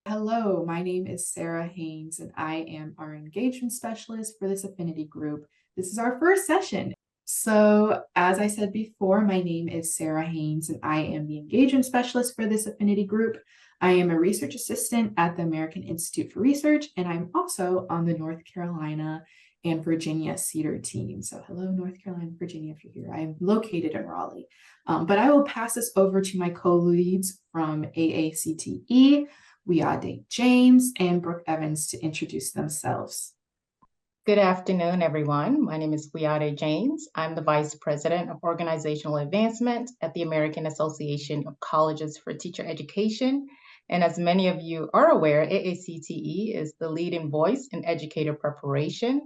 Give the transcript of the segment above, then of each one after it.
Hello, my name is Sarah Haynes, and I am our engagement specialist for this affinity group. This is our first session. So, as I said before, my name is Sarah Haynes, and I am the engagement specialist for this affinity group. I am a research assistant at the American Institute for Research, and I'm also on the North Carolina and Virginia CEDAR team. So, hello, North Carolina, Virginia, if you're here. I'm located in Raleigh. But I will pass this over to my co-leads from AACTE. Wiade James and Brooke Evans to introduce themselves. Good afternoon, everyone. My name is Wiade James. I'm the Vice President of Organizational Advancement at the American Association of Colleges for Teacher Education. And as many of you are aware, AACTE is the leading voice in educator preparation.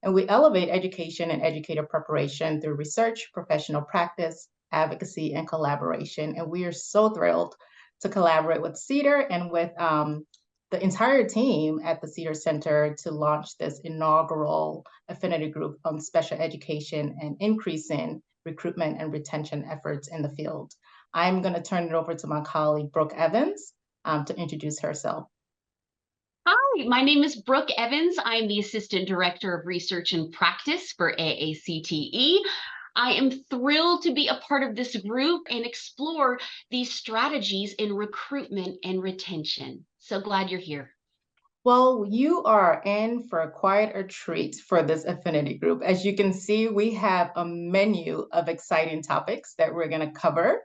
And we elevate education and educator preparation through research, professional practice, advocacy, and collaboration. And we are so thrilled to collaborate with CEDAR and with the entire team at the CEDAR Center to launch this inaugural affinity group on special education and increasing recruitment and retention efforts in the field. I'm going to turn it over to my colleague, Brooke Evans, to introduce herself. Hi, my name is Brooke Evans. I'm the Assistant Director of Research and Practice for AACTE. I am thrilled to be a part of this group and explore these strategies in recruitment and retention. So glad you're here. Well, you are in for quite a treat for this affinity group. As you can see, we have a menu of exciting topics that we're going to cover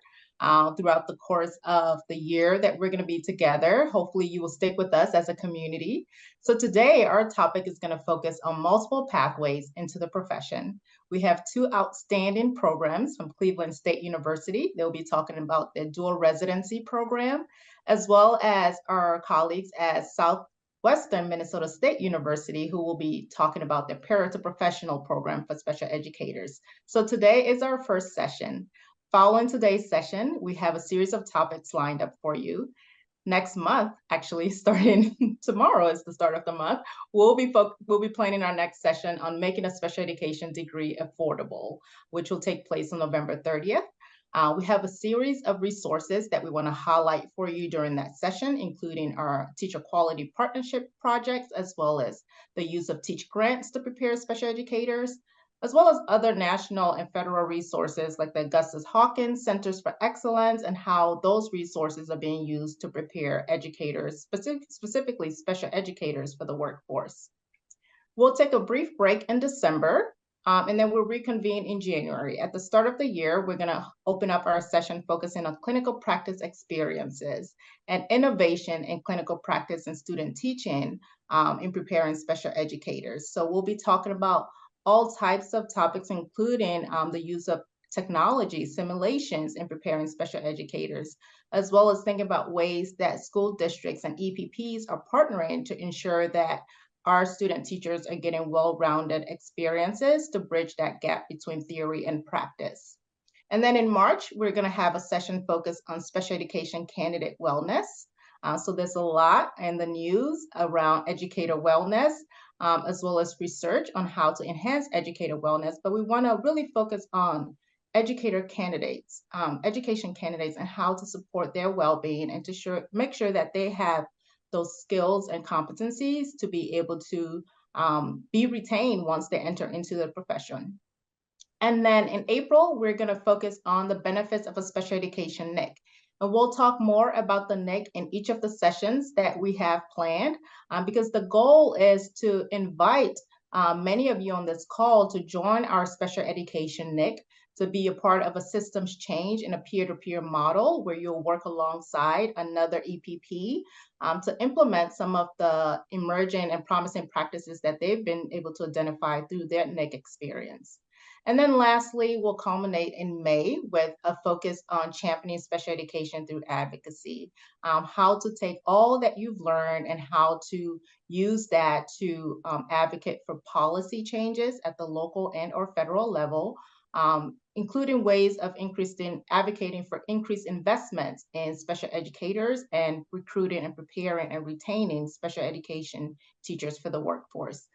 throughout the course of the year that we're going to be together. Hopefully, you will stick with us as a community. So today, our topic is going to focus on multiple pathways into the profession. We have two outstanding programs from Cleveland State University. They'll be talking about their dual residency program, as well as our colleagues at Southwestern Minnesota State University, who will be talking about their para-to-professional program for special educators. So today is our first session. Following today's session, we have a series of topics lined up for you. Next month, actually starting tomorrow is the start of the month, we'll be planning our next session on making a special education degree affordable, which will take place on November 30th. We have a series of resources that we want to highlight for you during that session, including our teacher quality partnership projects, as well as the use of teach grants to prepare special educators, as well as other national and federal resources like the Augustus Hawkins Centers for Excellence and how those resources are being used to prepare educators, specifically special educators for the workforce. We'll take a brief break in December, and then we'll reconvene in January. At the start of the year, we're going to open up our session focusing on clinical practice experiences and innovation in clinical practice and student teaching in preparing special educators. So we'll be talking about all types of topics, including the use of technology, simulations in preparing special educators, as well as thinking about ways that school districts and EPPs are partnering to ensure that our student teachers are getting well-rounded experiences to bridge that gap between theory and practice. And then in March, we're going to have a session focused on special education candidate wellness. So there's a lot in the news around educator wellness, as well as research on how to enhance educator wellness. But we want to really focus on educator candidates, education candidates, and how to support their well-being and to make sure that they have those skills and competencies to be able to be retained once they enter into the profession. And then in April, we're going to focus on the benefits of a special education NIC. And we'll talk more about the NIC in each of the sessions that we have planned, because the goal is to invite many of you on this call to join our special education NIC, to be a part of a systems change in a peer-to-peer model where you'll work alongside another EPP to implement some of the emerging and promising practices that they've been able to identify through their NIC experience. And then lastly, we'll culminate in May with a focus on championing special education through advocacy, how to take all that you've learned and how to use that to advocate for policy changes at the local and or federal level, including ways of advocating for increased investments in special educators and recruiting and preparing and retaining special education teachers for the workforce.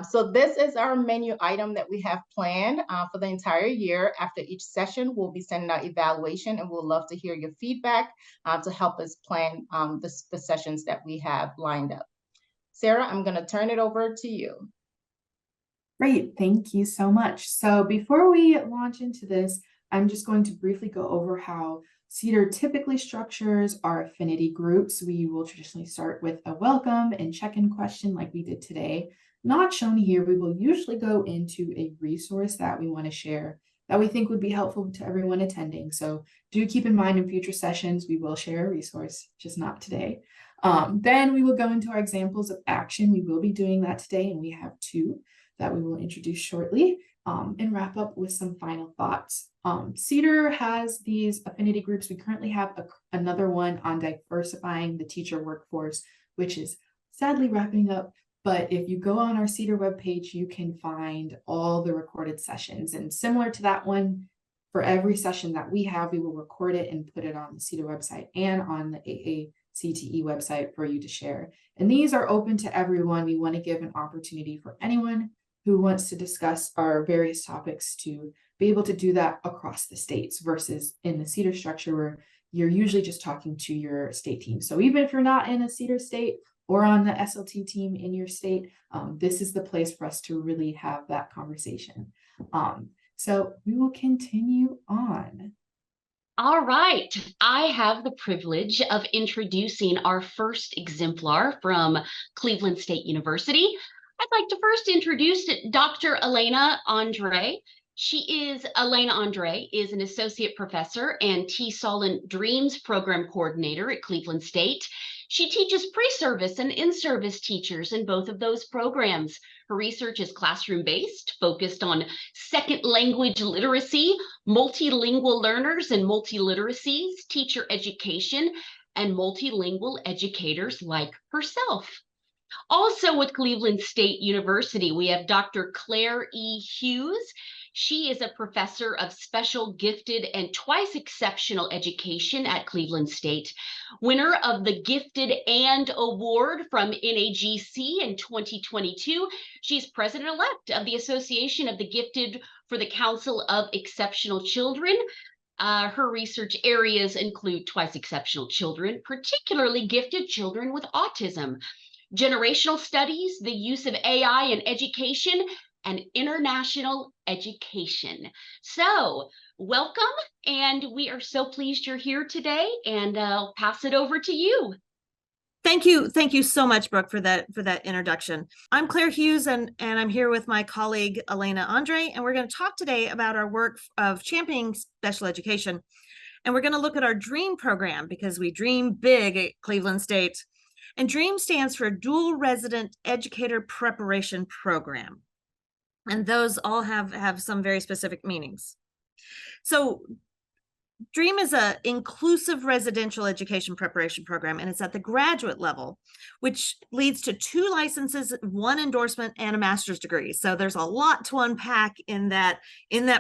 So this is our menu item that we have planned for the entire year. After each session, we'll be sending out evaluation, and we'll love to hear your feedback to help us plan the sessions that we have lined up. Sarah, I'm going to turn it over to you. Great, thank you so much. So before we launch into this, I'm just going to briefly go over how CEDAR typically structures our affinity groups. We will traditionally start with a welcome and check-in question like we did today. Not shown here, we will usually go into a resource that we want to share that we think would be helpful to everyone attending. So do keep in mind in future sessions, we will share a resource, just not today. Then we will go into our examples of action. We will be doing that today, and we have 2 that we will introduce shortly, and wrap up with some final thoughts. CEDAR has these affinity groups. We currently have another one on diversifying the teacher workforce, which is sadly wrapping up. But if you go on our CEDAR webpage, you can find all the recorded sessions. And similar to that one, for every session that we have, we will record it and put it on the CEDAR website and on the AACTE website for you to share. And these are open to everyone. We want to give an opportunity for anyone who wants to discuss our various topics to be able to do that across the states versus in the CEDAR structure where you're usually just talking to your state team. So even if you're not in a CEDAR state or on the SLT team in your state, this is the place for us to really have that conversation. So we will continue on. All right, I have the privilege of introducing our first exemplar from Cleveland State University. I'd like to first introduce Dr. Elena Andre. Elena Andre is an associate professor and TESOL Dreams program coordinator at Cleveland State. She teaches pre-service and in-service teachers in both of those programs. Her research is classroom-based, focused on second language literacy, multilingual learners and multiliteracies, teacher education, and multilingual educators like herself. Also with Cleveland State University, we have Dr. Claire E. Hughes. She is a professor of special gifted and twice exceptional education at Cleveland State, winner of the Gifted and Award from NAGC in 2022. She's president-elect of the Association of the Gifted for the Council of Exceptional Children. Her research areas include twice exceptional children, particularly gifted children with autism, generational studies, the use of AI in education, and international education. So welcome, and we are so pleased you're here today, and I'll pass it over to you. Thank you so much, Brooke, for that introduction. I'm Claire Hughes, and I'm here with my colleague Elena Andre, and we're going to talk today about our work of championing special education. And we're going to look at our DREAM program, because we dream big at Cleveland State. And DREAM stands for Dual Resident Educator Preparation Program. And those all have some very specific meanings. So DREAM is an inclusive residential education preparation program, and it's at the graduate level, which leads to 2 licenses, 1 endorsement, and a master's degree. So there's a lot to unpack in that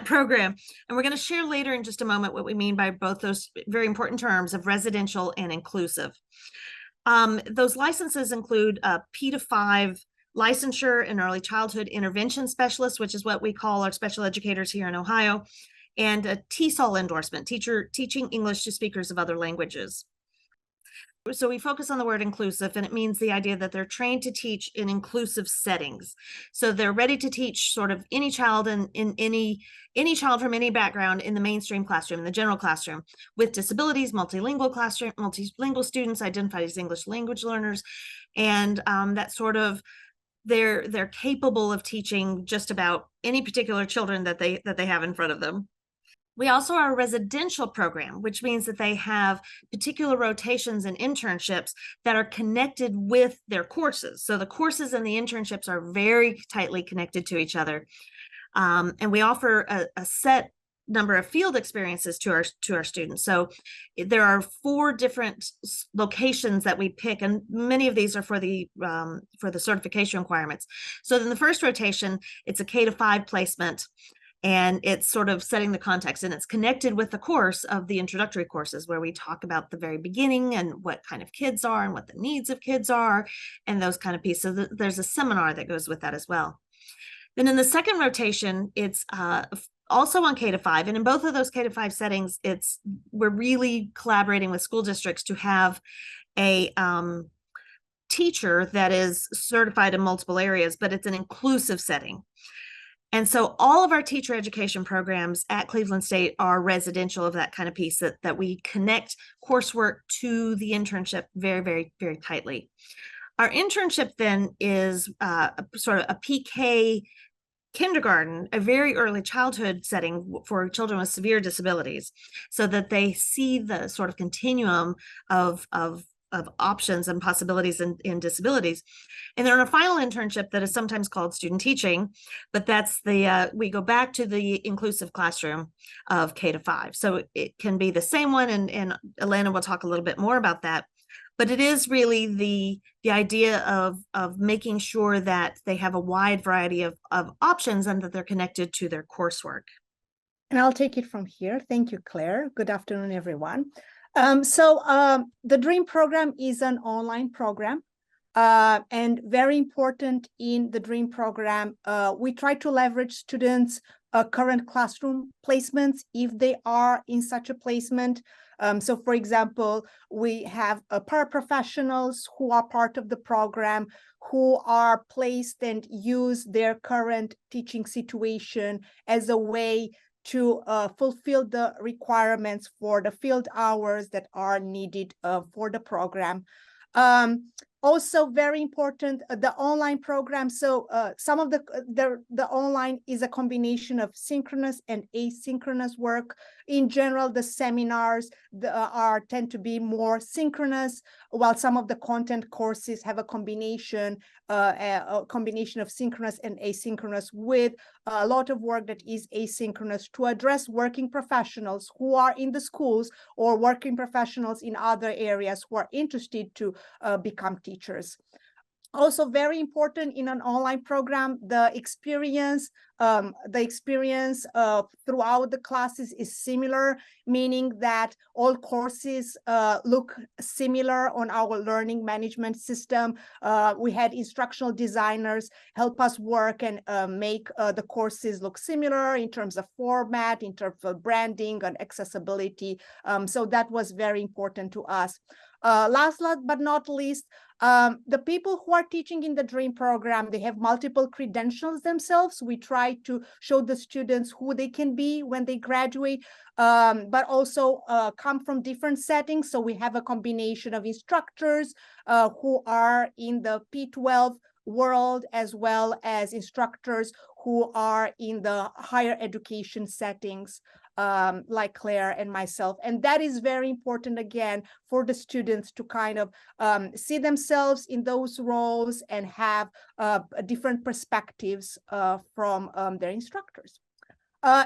program. And we're going to share later in just a moment what we mean by both those very important terms of residential and inclusive. Those licenses include a P-5 licensure in early childhood intervention specialist, which is what we call our special educators here in Ohio, and a TESOL endorsement, teaching English to speakers of other languages. So we focus on the word inclusive, and it means the idea that they're trained to teach in inclusive settings. So they're ready to teach sort of any child in any child from any background in the mainstream classroom, in the general classroom, with disabilities, multilingual students identified as English language learners, and that sort of they're capable of teaching just about any particular children that they have in front of them. We also are a residential program, which means that they have particular rotations and internships that are connected with their courses. So the courses and the internships are very tightly connected to each other. And we offer a set number of field experiences to our students. So there are 4 different locations that we pick, and many of these are for the certification requirements. So in the first rotation, it's a K-5 placement. And it's sort of setting the context, and it's connected with the course of the introductory courses where we talk about the very beginning and what kind of kids are and what the needs of kids are and those kind of pieces. So there's a seminar that goes with that as well. Then in the second rotation, it's also on K-5. And in both of those K-5 settings, we're really collaborating with school districts to have a teacher that is certified in multiple areas, but it's an inclusive setting. And so all of our teacher education programs at Cleveland State are residential of that kind of piece, that we connect coursework to the internship very, very, very tightly. Our internship then is sort of a PK kindergarten, a very early childhood setting for children with severe disabilities, so that they see the sort of continuum of options and possibilities in disabilities. And they're in a final internship that is sometimes called student teaching, but that's we go back to the inclusive classroom of K-5. So it can be the same one, and Elena will talk a little bit more about that. But it is really the idea of making sure that they have a wide variety of options and that they're connected to their coursework. And I'll take it from here. Thank you, Claire. Good afternoon, everyone. The DREAM program is an online program, and very important in the DREAM program, we try to leverage students' current classroom placements if they are in such a placement. So, for example, we have paraprofessionals who are part of the program, who are placed and use their current teaching situation as a way to fulfill the requirements for the field hours that are needed for the program. Also very important, the online program. So some of the online is a combination of synchronous and asynchronous work. In general, the seminars tend to be more synchronous, while some of the content courses have a combination of synchronous and asynchronous, with a lot of work that is asynchronous to address working professionals who are in the schools or working professionals in other areas who are interested to become teachers. Also very important in an online program, the experience throughout the classes is similar, meaning that all courses look similar on our learning management system. We had instructional designers help us work and make the courses look similar in terms of format, in terms of branding and accessibility. So that was very important to us. Last but not least, the people who are teaching in the DREAM program, they have multiple credentials themselves. We try to show the students who they can be when they graduate, but also come from different settings. So we have a combination of instructors who are in the P12 world, as well as instructors who are in the higher education settings, like Claire and myself. And that is very important, again, for the students to kind of see themselves in those roles and have different perspectives from their instructors.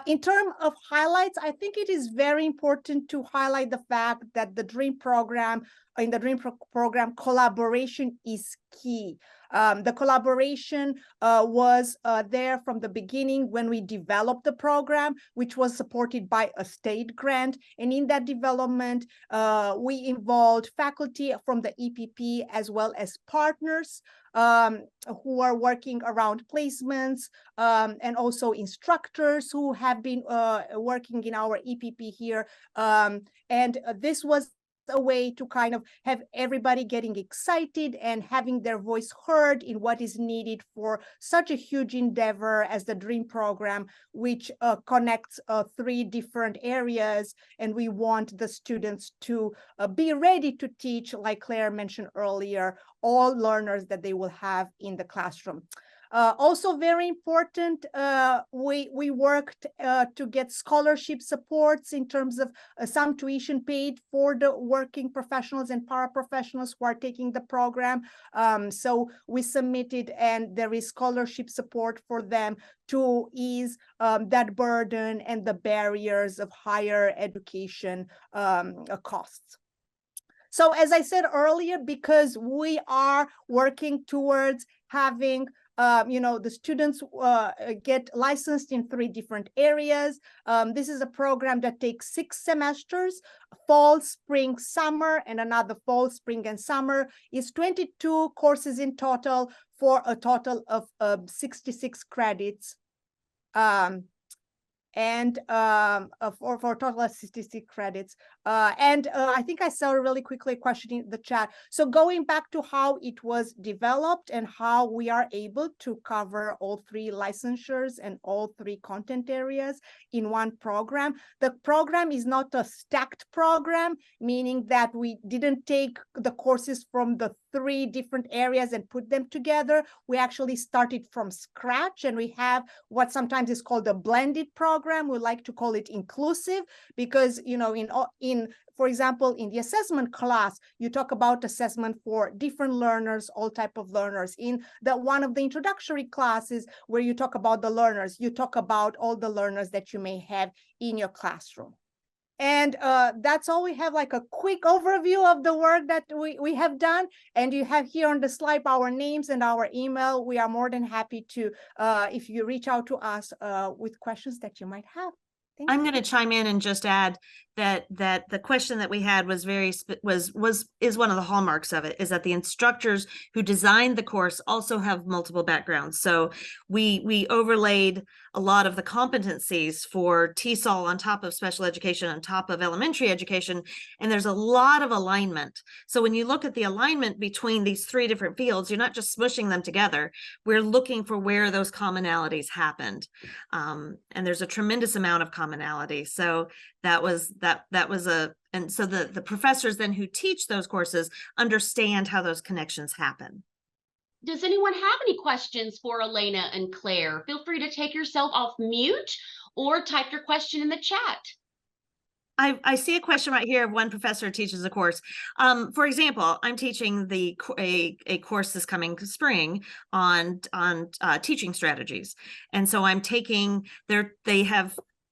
In terms of highlights, I think it is very important to highlight the fact that the DREAM program, in the DREAM program, collaboration is key. The collaboration was there from the beginning when we developed the program, which was supported by a state grant. And in that development, we involved faculty from the EPP as well as partners who are working around placements, and also instructors who have been working in our EPP here. And this was a way to kind of have everybody getting excited and having their voice heard in what is needed for such a huge endeavor as the DREAM program, which connects 3 different areas. And we want the students to be ready to teach, like Claire mentioned earlier, all learners that they will have in the classroom. Also very important, we worked to get scholarship supports in terms of some tuition paid for the working professionals and paraprofessionals who are taking the program. So we submitted, and there is scholarship support for them to ease that burden and the barriers of higher education costs. So as I said earlier, because we are working towards having The students get licensed in 3 different areas. This is a program that takes 6 semesters, fall, spring, summer, and another fall, spring, and summer. It's 22 courses in total for a total of 66 credits. For a total of 66 credits. I think I saw really quickly a question in the chat. So going back to how it was developed and how we are able to cover all 3 licensures and all 3 content areas in one program. The program is not a stacked program, meaning that we didn't take the courses from the 3 different areas and put them together. We actually started from scratch, and we have what sometimes is called a blended program. We like to call it inclusive because, for example, in the assessment class, you talk about assessment for different learners, all type of learners. In one of the introductory classes where you talk about the learners, you talk about all the learners that you may have in your classroom. And that's all we have, like a quick overview of the work that we have done. And you have here on the slide our names and our email. We are more than happy to, if you reach out to us with questions that you might have. I'm going to chime in and just add that the question that we had was is one of the hallmarks of it, is that the instructors who designed the course also have multiple backgrounds. So we overlaid a lot of the competencies for TESOL on top of special education, on top of elementary education, and there's a lot of alignment. So when you look at the alignment between these 3 different fields, you're not just smushing them together. We're looking for where those commonalities happened, and there's a tremendous amount of commonality. So and so the professors then who teach those courses understand how those connections happen. Does anyone have any questions for Elena and Claire? Feel free to take yourself off mute or type your question in the chat. I see a question right here of one professor teaches a course. For example, I'm teaching a course this coming spring on teaching strategies, and so I'm taking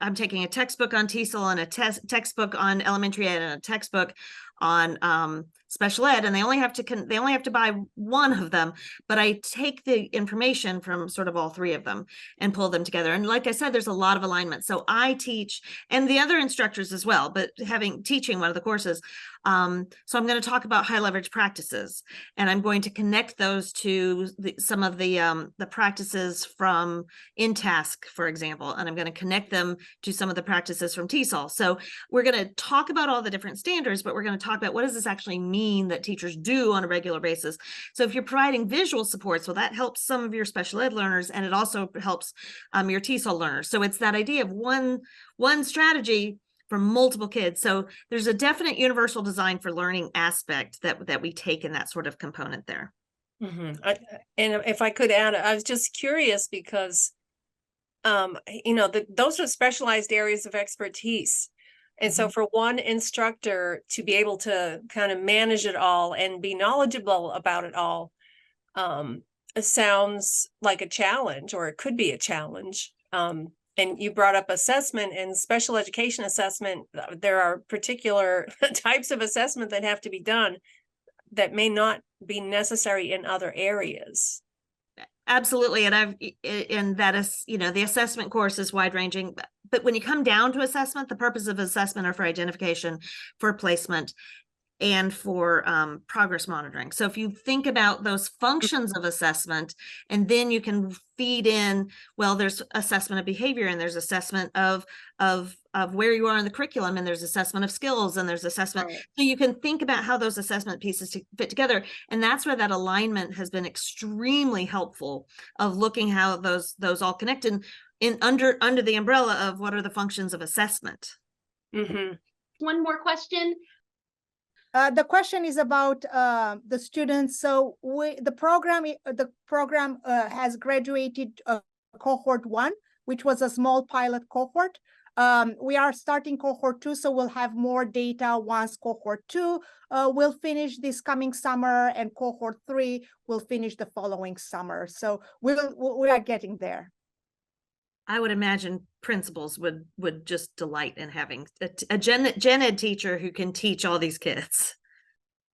I'm taking a textbook on TESOL and a textbook on elementary ed and a textbook on special ed, and they only have to buy one of them, but I take the information from sort of all 3 of them and pull them together. And like I said, there's a lot of alignment. So I teach, and the other instructors as well, but teaching one of the courses. So I'm going to talk about high leverage practices, and I'm going to connect those to some of the practices from InTask, for example, and I'm going to connect them to some of the practices from TESOL. So we're going to talk about all the different standards, but we're going to talk about what does this actually mean that teachers do on a regular basis. So if you're providing visual supports, well, that helps some of your special ed learners, and it also helps your TESOL learners. So it's that idea of one strategy for multiple kids. So there's a definite universal design for learning aspect that we take in that sort of component there. And if I could add, I was just curious because, those are specialized areas of expertise. And so for one instructor to be able to kind of manage it all and be knowledgeable about it all, it sounds like a challenge, or it could be a challenge. And you brought up assessment and special education assessment. There are particular types of assessment that have to be done that may not be necessary in other areas. Absolutely. And that is, the assessment course is wide ranging, but when you come down to assessment, the purpose of assessment are for identification, for placement, and for progress monitoring. So if you think about those functions of assessment, and then you can feed in, well, there's assessment of behavior, and there's assessment of where you are in the curriculum, and there's assessment of skills, and there's assessment. Right. So you can think about how those assessment pieces fit together. And that's where that alignment has been extremely helpful, of looking how those all connect in under the umbrella of what are the functions of assessment. One more question. The question is about the students. So the program has graduated cohort 1, which was a small pilot cohort. We are starting cohort 2, so we'll have more data once cohort 2 will finish this coming summer, and cohort 3 will finish the following summer. So we are getting there. I would imagine principals would just delight in having a gen ed teacher who can teach all these kids.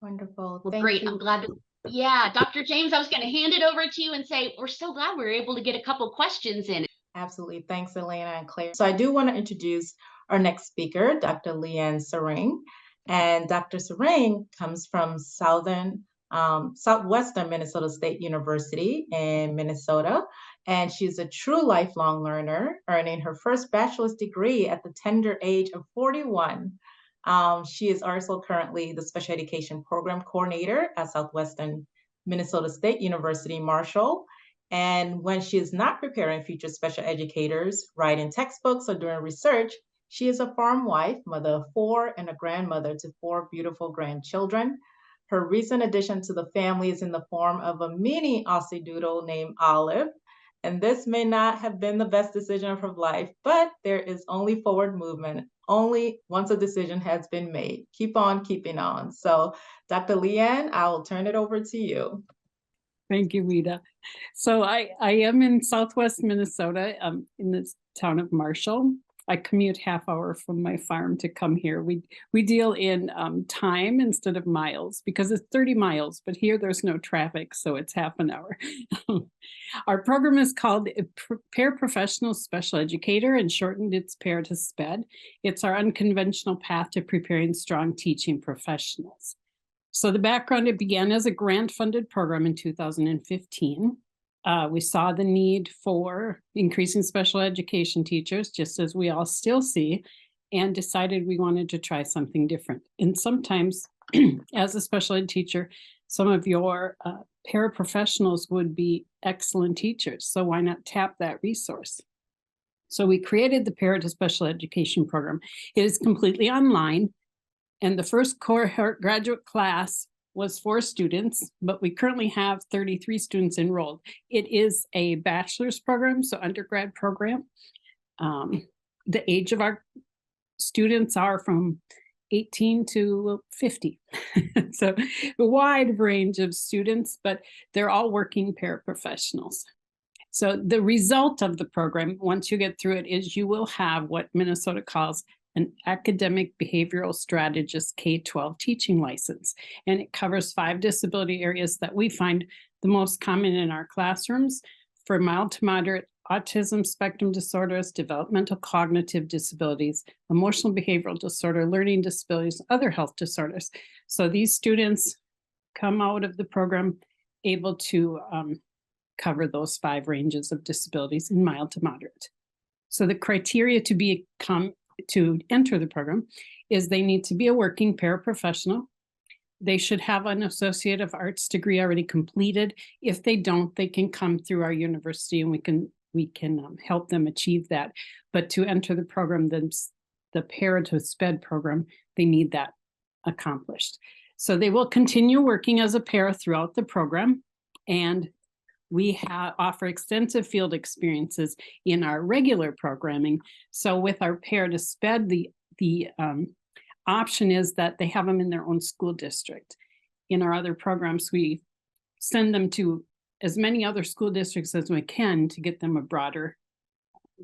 Wonderful. Well, great. I'm glad Yeah, Dr. James, I was going to hand it over to you and say, we're so glad we were able to get a couple questions in. Absolutely. Thanks, Elena and Claire. So I do want to introduce our next speaker, Dr. Leanne Sarang. And Dr. Sarang comes from Southwestern Minnesota State University in Minnesota. And she's a true lifelong learner, earning her first bachelor's degree at the tender age of 41. She is also currently the Special Education Program Coordinator at Southwestern Minnesota State University, Marshall. And when she is not preparing future special educators, writing textbooks, or doing research, she is a farm wife, mother of 4, and a grandmother to 4 beautiful grandchildren. Her recent addition to the family is in the form of a mini Aussie doodle named Olive. And this may not have been the best decision of her life, but there is only forward movement, only once a decision has been made. Keep on keeping on. So, Dr. Leanne, I will turn it over to you. Thank you, Rita. So I am in Southwest Minnesota, in the town of Marshall. I commute half hour from my farm to come here. We deal in time instead of miles because it's 30 miles, but here there's no traffic, so it's half an hour. Our program is called Paraprofessional Special Educator, and shortened it's PARE to SPED. It's our unconventional path to preparing strong teaching professionals. So the background, it began as a grant-funded program in 2015. We saw the need for increasing special education teachers, just as we all still see, and decided we wanted to try something different. And sometimes, as a special ed teacher, some of your paraprofessionals would be excellent teachers. So why not tap that resource? So we created the PARE to Special Education program. It is completely online. And the first cohort graduate class was 4 students, but we currently have 33 students enrolled. It is a bachelor's program, so undergrad program. The age of our students are from 18 to 50. So a wide range of students, but they're all working paraprofessionals. So the result of the program, once you get through it, is you will have what Minnesota calls an academic behavioral strategist K-12 teaching license. And it covers 5 disability areas that we find the most common in our classrooms for mild to moderate autism spectrum disorders, developmental cognitive disabilities, emotional behavioral disorder, learning disabilities, other health disorders. So these students come out of the program able to cover those 5 ranges of disabilities in mild to moderate. So the criteria to enter the program is they need to be a working paraprofessional. They should have an Associate of Arts degree already completed. If they don't, they can come through our university and we can help them achieve that. But to enter the program, the PARE to SPED program, they need that accomplished. So they will continue working as a PARE throughout the program, and we offer extensive field experiences in our regular programming. So with our PARE to SPED, the option is that they have them in their own school district. In our other programs, we send them to as many other school districts as we can to get them a broader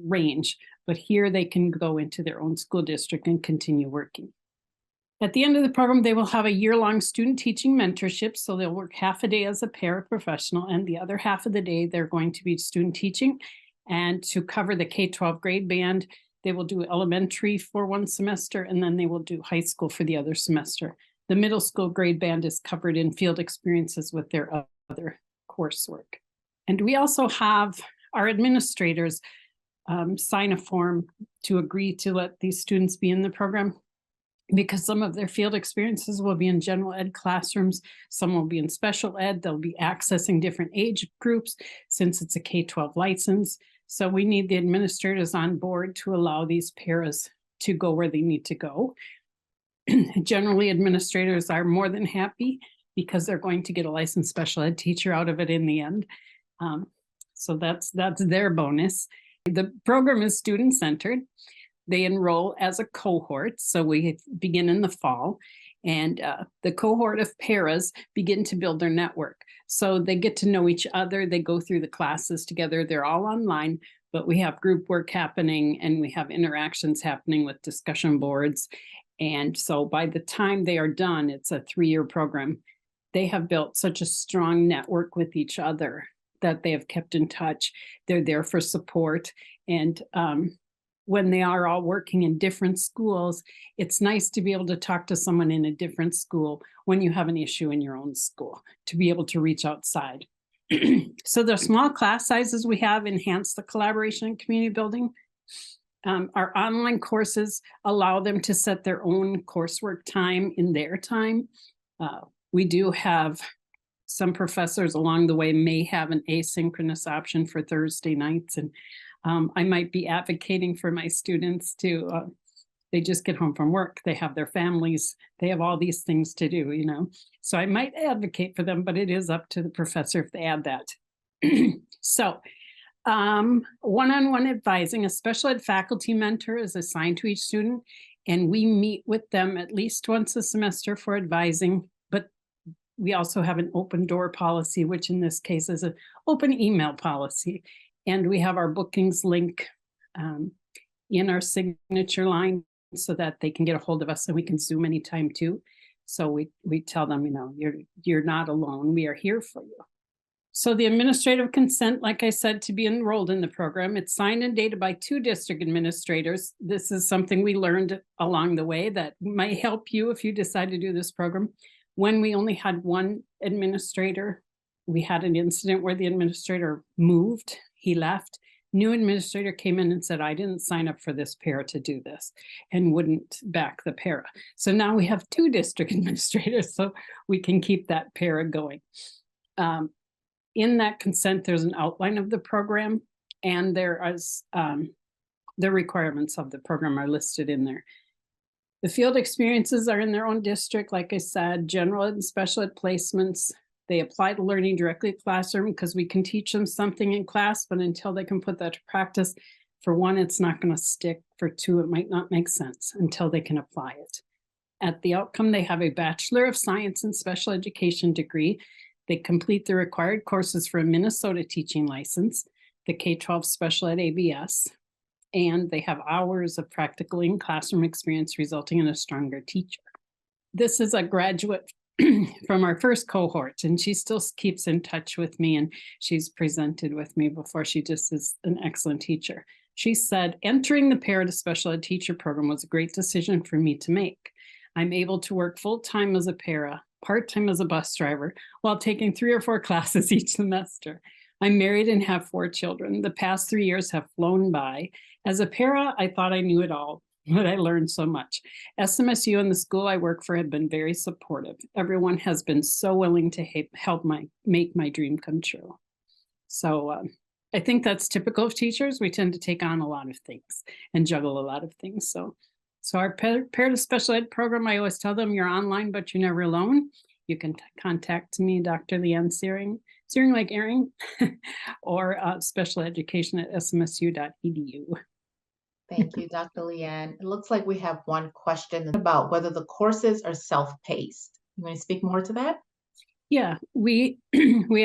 range. But here they can go into their own school district and continue working. At the end of the program, they will have a year-long student teaching mentorship. So they'll work half a day as a paraprofessional, and the other half of the day, they're going to be student teaching. And to cover the K-12 grade band, they will do elementary for 1 semester, and then they will do high school for the other semester. The middle school grade band is covered in field experiences with their other coursework. And we also have our administrators sign a form to agree to let these students be in the program, because some of their field experiences will be in general ed classrooms, some will be in special ed, they'll be accessing different age groups since it's a K-12 license. So we need the administrators on board to allow these paras to go where they need to go. Generally, administrators are more than happy because they're going to get a licensed special ed teacher out of it in the end. So that's their bonus. The program is student-centered. They enroll as a cohort, so we begin in the fall, and the cohort of paras begin to build their network. So they get to know each other, they go through the classes together, they're all online, but we have group work happening and we have interactions happening with discussion boards. And so by the time they are done, it's a 3-year program. they have built such a strong network with each other that they have kept in touch. They're there for support. And when they are all working in different schools, it's nice to be able to talk to someone in a different school when you have an issue in your own school, to be able to reach outside. So the small class sizes we have enhance the collaboration and community building. Our online courses allow them to set their own coursework time in their time. We do have some professors along the way may have an asynchronous option for Thursday nights, and I might be advocating for my students to, they just get home from work, they have their families, they have all these things to do, you know. So I might advocate for them, but it is up to the professor if they add that. So one-on-one advising, a special ed faculty mentor is assigned to each student, and we meet with them at least once a semester for advising. But we also have an open door policy, which in this case is an open email policy. And we have our bookings link in our signature line so that they can get a hold of us, and we can Zoom anytime too. So we tell them, you know, you're not alone. We are here for you. So the administrative consent, like I said, to be enrolled in the program, it's signed and dated by 2 district administrators. This is something we learned along the way that might help you if you decide to do this program. When we only had 1 administrator, we had an incident where the administrator moved, he left. New administrator came in and said, I didn't sign up for this para to do this, and wouldn't back the para. So now we have 2 district administrators, so we can keep that para going. In that consent, there's an outline of the program, and there is the requirements of the program are listed in there. The field experiences are in their own district, like I said, general and special ed placements. They apply to learning directly at classroom because we can teach them something in class, but until they can put that to practice, for 1, it's not going to stick. For 2, it might not make sense until they can apply it. At the outcome, they have a Bachelor of Science in Special Education degree. They complete the required courses for a Minnesota teaching license, the K-12 Special Ed ABS, and they have hours of practical in-classroom experience resulting in a stronger teacher. This is a graduate from our first cohort, and she still keeps in touch with me, and she's presented with me before. She just is an excellent teacher. She said, entering the Para to Special Ed teacher program was a great decision for me to make. I'm able to work full-time as a para, part-time as a bus driver, while taking 3 or 4 classes each semester. I'm married and have 4 children. The past 3 years have flown by. As a para, I thought I knew it all, but I learned so much. SMSU and the school I work for have been very supportive. Everyone has been so willing to help make my dream come true. So I think that's typical of teachers. We tend to take on a lot of things and juggle a lot of things. So our Para to Special Ed program, I always tell them you're online, but you're never alone. You can contact me, Dr. Leanne Searing like Erin, or specialeducation@smsu.edu. Thank you, Dr. Leanne. It looks like we have one question about whether the courses are self-paced. You want to speak more to that? Yeah, we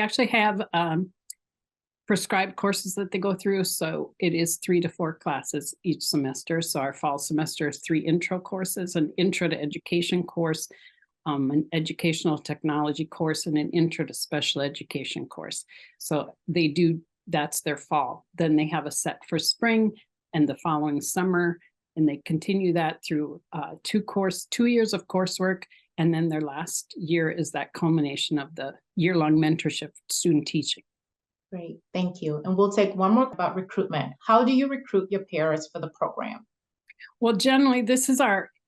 actually have prescribed courses that they go through. So it is 3 to 4 classes each semester. So our fall semester is 3 intro courses, an intro to education course, an educational technology course, and an intro to special education course. So they do, that's their fall. Then they have a set for spring and the following summer, and they continue that through 2 years of coursework. And then their last year is that culmination of the year-long mentorship student teaching. Great, thank you. And we'll take one more about recruitment. How do you recruit your peers for the program? Well, generally,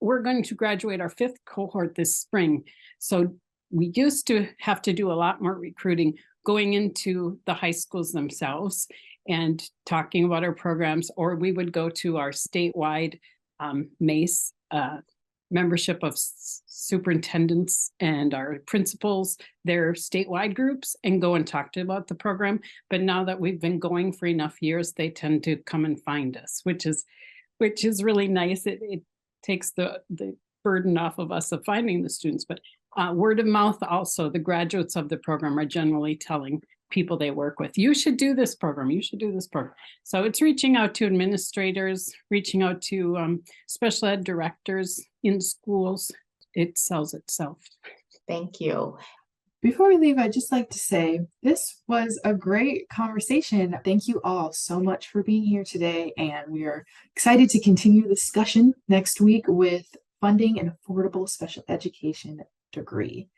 we're going to graduate our 5th cohort this spring. So we used to have to do a lot more recruiting going into the high schools themselves and talking about our programs, or we would go to our statewide MACE membership of superintendents and our principals, their statewide groups, and go and talk to them about the program. But now that we've been going for enough years, they tend to come and find us, which is really nice. It takes the burden off of us of finding the students, but word of mouth also, the graduates of the program are generally telling people they work with, you should do this program, you should do this program. So it's reaching out to administrators, reaching out to special ed directors in schools. It sells itself. Thank you. Before we leave, I'd just like to say this was a great conversation. Thank you all so much for being here today, and we are excited to continue the discussion next week with funding an affordable special education degree.